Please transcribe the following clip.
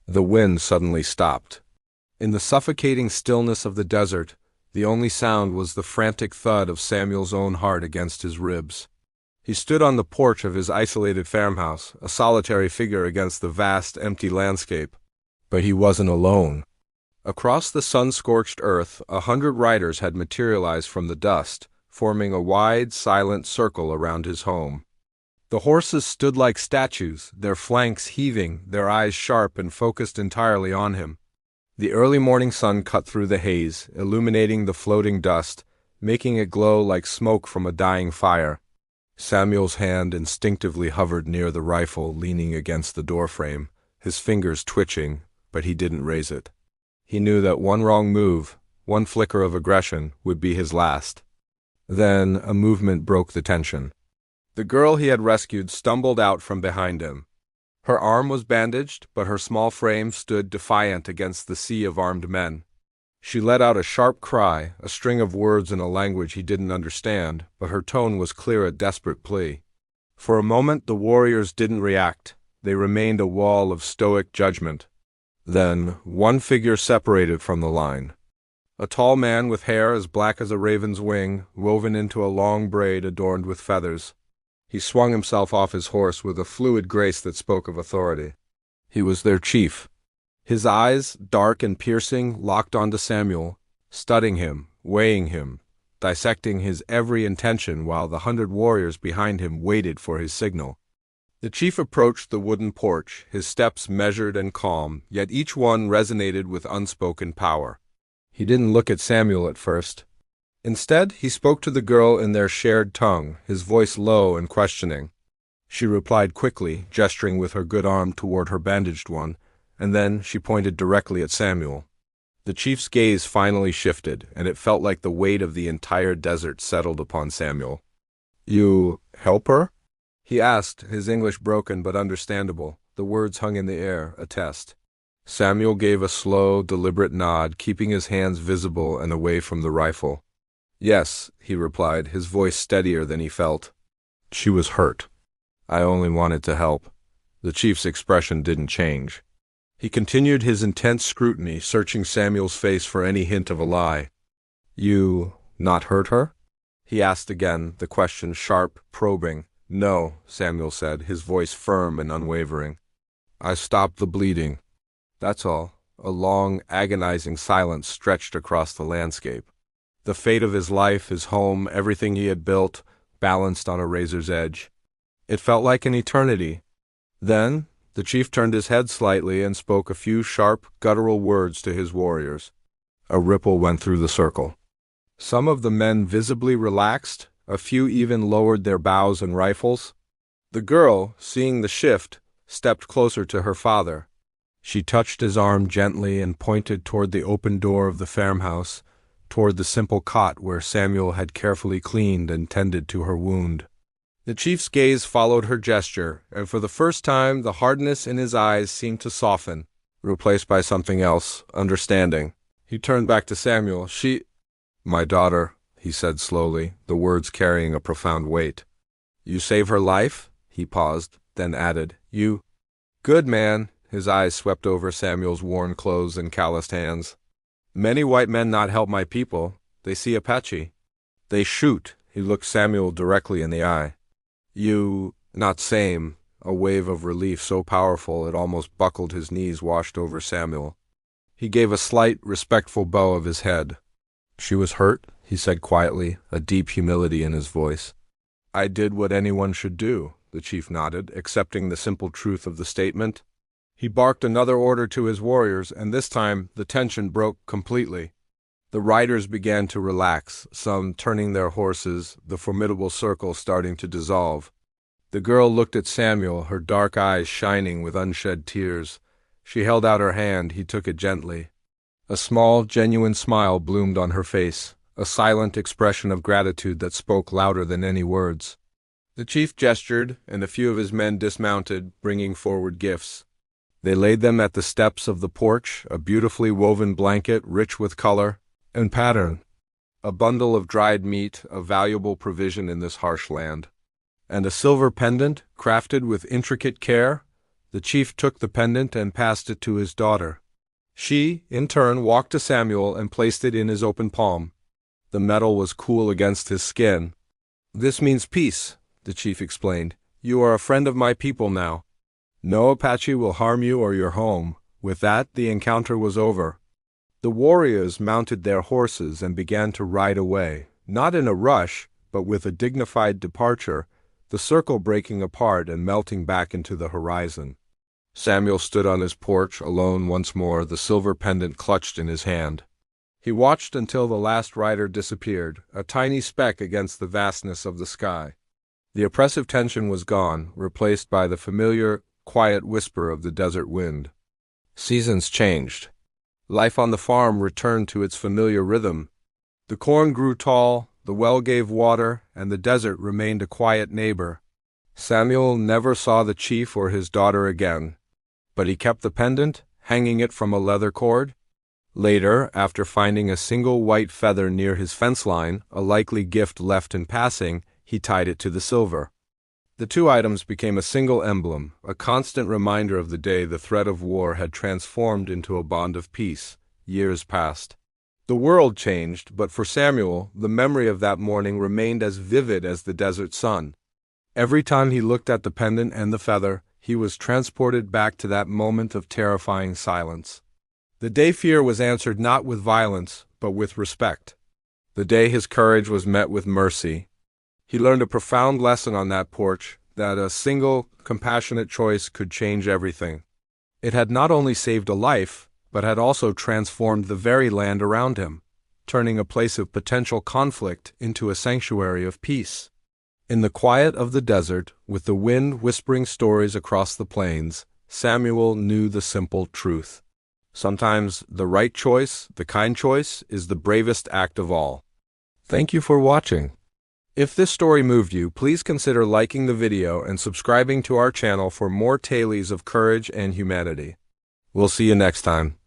The wind suddenly stopped. In the suffocating stillness of the desert, the only sound was the frantic thud of Samuel's own heart against his ribs. He stood on the porch of his isolated farmhouse, a solitary figure against the vast, empty landscape. But he wasn't alone. Across the sun-scorched earth, 100 riders had materialized from the dust, forming a wide, silent circle around his home. The horses stood like statues, their flanks heaving, their eyes sharp and focused entirely on him. The early morning sun cut through the haze, illuminating the floating dust, making it glow like smoke from a dying fire. Samuel's hand instinctively hovered near the rifle leaning against the doorframe, his fingers twitching, but he didn't raise it. He knew that one wrong move, one flicker of aggression, would be his last. Then a movement broke the tension. The girl he had rescued stumbled out from behind him. Her arm was bandaged, but her small frame stood defiant against the sea of armed men. She let out a sharp cry, a string of words in a language he didn't understand, but her tone was clear a desperate plea. For a moment the warriors didn't react. They remained a wall of stoic judgment. Then one figure separated from the line. A tall man with hair as black as a raven's wing, woven into a long braid adorned with feathers. He swung himself off his horse with a fluid grace that spoke of authority. He was their chief. His eyes, dark and piercing, locked onto Samuel, studying him, weighing him, dissecting his every intention while the 100 warriors behind him waited for his signal. The chief approached the wooden porch, his steps measured and calm, yet each one resonated with unspoken power. He didn't look at Samuel at first. Instead, he spoke to the girl in their shared tongue, his voice low and questioning. She replied quickly, gesturing with her good arm toward her bandaged one, and then she pointed directly at Samuel. The chief's gaze finally shifted, and it felt like the weight of the entire desert settled upon Samuel. "You help her?" he asked, his English broken but understandable. The words hung in the air, a test. Samuel gave a slow, deliberate nod, keeping his hands visible and away from the rifle. "Yes," he replied, his voice steadier than he felt. "She was hurt. I only wanted to help." The chief's expression didn't change. He continued his intense scrutiny, searching Samuel's face for any hint of a lie. "You not hurt her?" he asked again, the question sharp, probing. "No," Samuel said, his voice firm and unwavering. "I stopped the bleeding. That's all." A long, agonizing silence stretched across the landscape. The fate of his life, his home, everything he had built, balanced on a razor's edge. It felt like an eternity. Then the chief turned his head slightly and spoke a few sharp, guttural words to his warriors. A ripple went through the circle. Some of the men visibly relaxed, a few even lowered their bows and rifles. The girl, seeing the shift, stepped closer to her father. She touched his arm gently and pointed toward the open door of the farmhouse, toward the simple cot where Samuel had carefully cleaned and tended to her wound. The chief's gaze followed her gesture, and for the first time the hardness in his eyes seemed to soften, replaced by something else, understanding. He turned back to Samuel. "My daughter," he said slowly, the words carrying a profound weight. "You save her life?" He paused, then added, "You—" "Good man." His eyes swept over Samuel's worn clothes and calloused hands. "Many white men not help my people. They see Apache. They shoot." He looked Samuel directly in the eye. "You not same." A wave of relief so powerful it almost buckled his knees washed over Samuel. He gave a slight, respectful bow of his head. "She was hurt," he said quietly, a deep humility in his voice. "I did what anyone should do," the chief nodded, accepting the simple truth of the statement. He barked another order to his warriors, and this time the tension broke completely. The riders began to relax, some turning their horses, the formidable circle starting to dissolve. The girl looked at Samuel, her dark eyes shining with unshed tears. She held out her hand. He took it gently. A small, genuine smile bloomed on her face, a silent expression of gratitude that spoke louder than any words. The chief gestured, and a few of his men dismounted, bringing forward gifts. They laid them at the steps of the porch, a beautifully woven blanket rich with color and pattern, a bundle of dried meat, a valuable provision in this harsh land, and a silver pendant crafted with intricate care. The chief took the pendant and passed it to his daughter. She, in turn, walked to Samuel and placed it in his open palm. The metal was cool against his skin. "This means peace," the chief explained. "You are a friend of my people now. No Apache will harm you or your home." With that, the encounter was over. The warriors mounted their horses and began to ride away, not in a rush, but with a dignified departure, the circle breaking apart and melting back into the horizon. Samuel stood on his porch, alone once more, the silver pendant clutched in his hand. He watched until the last rider disappeared, a tiny speck against the vastness of the sky. The oppressive tension was gone, replaced by the familiar, quiet whisper of the desert wind. Seasons changed. Life on the farm returned to its familiar rhythm. The corn grew tall, the well gave water, and the desert remained a quiet neighbor. Samuel never saw the chief or his daughter again, but he kept the pendant, hanging it from a leather cord. Later, after finding a single white feather near his fence line, a likely gift left in passing, he tied it to the silver. The two items became a single emblem, a constant reminder of the day the threat of war had transformed into a bond of peace. Years passed. The world changed, but for Samuel, the memory of that morning remained as vivid as the desert sun. Every time he looked at the pendant and the feather, he was transported back to that moment of terrifying silence. The day fear was answered not with violence, but with respect. The day his courage was met with mercy. He learned a profound lesson on that porch, that a single, compassionate choice could change everything. It had not only saved a life, but had also transformed the very land around him, turning a place of potential conflict into a sanctuary of peace. In the quiet of the desert, with the wind whispering stories across the plains, Samuel knew the simple truth. Sometimes the right choice, the kind choice, is the bravest act of all. Thank you for watching. If this story moved you, please consider liking the video and subscribing to our channel for more tales of courage and humanity. We'll see you next time.